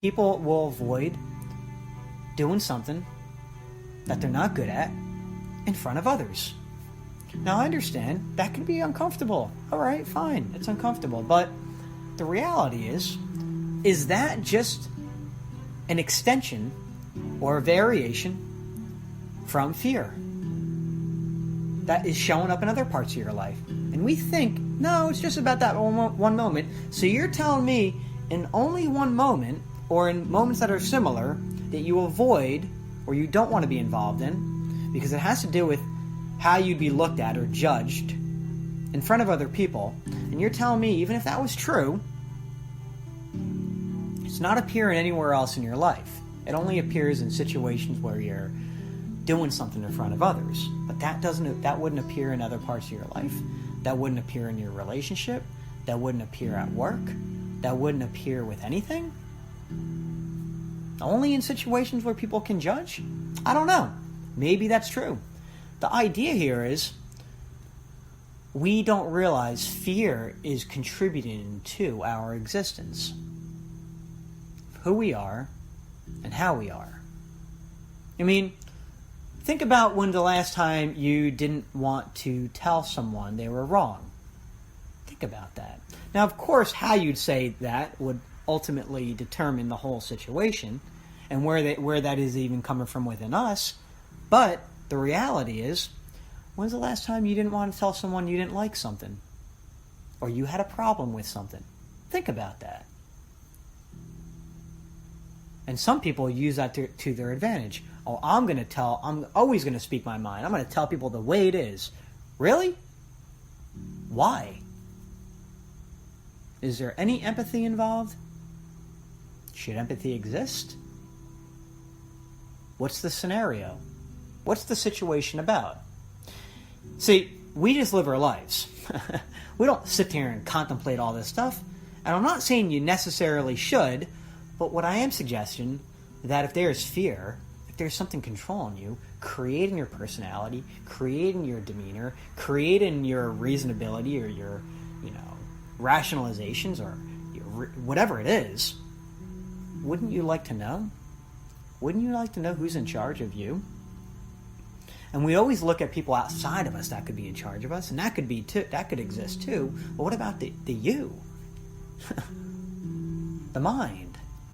People will avoid doing something that they're not good at in front of others. Now, I understand that can be uncomfortable. All right, fine, it's uncomfortable. But the reality is that just an extension or a variation from fear that is showing up in other parts of your life? And we think, no, it's just about that one moment. So you're telling me in only one moment, or in moments that are similar, that you avoid or you don't want to be involved in, because it has to do with how you'd be looked at or judged in front of other people. And you're telling me, even if that was true, it's not appearing anywhere else in your life. It only appears in situations where you're doing something in front of others. But that wouldn't appear in other parts of your life. That wouldn't appear in your relationship. That wouldn't appear at work. That wouldn't appear with anything. Only in situations where people can judge? I don't know. Maybe that's true. The idea here is we don't realize fear is contributing to our existence, who we are and how we are. I mean, think about when the last time you didn't want to tell someone they were wrong. Think about that. Now, of course, how you'd say that would ultimately determine the whole situation and where that is even coming from within us. But the reality is, when's the last time you didn't want to tell someone you didn't like something? Or you had a problem with something? Think about that. And some people use that to their advantage. Oh, I'm always going to speak my mind. I'm going to tell people the way it is. Really? Why? Is there any empathy involved? Should empathy exist? What's the scenario? What's the situation about? See, we just live our lives. We don't sit here and contemplate all this stuff. And I'm not saying you necessarily should, but what I am suggesting that if there's fear, if there's something controlling you, creating your personality, creating your demeanor, creating your reasonability or your, rationalizations or whatever it is, wouldn't you like to know? Wouldn't you like to know who's in charge of you? And we always look at people outside of us that could be in charge of us, and that could exist too. But what about the you? The mind?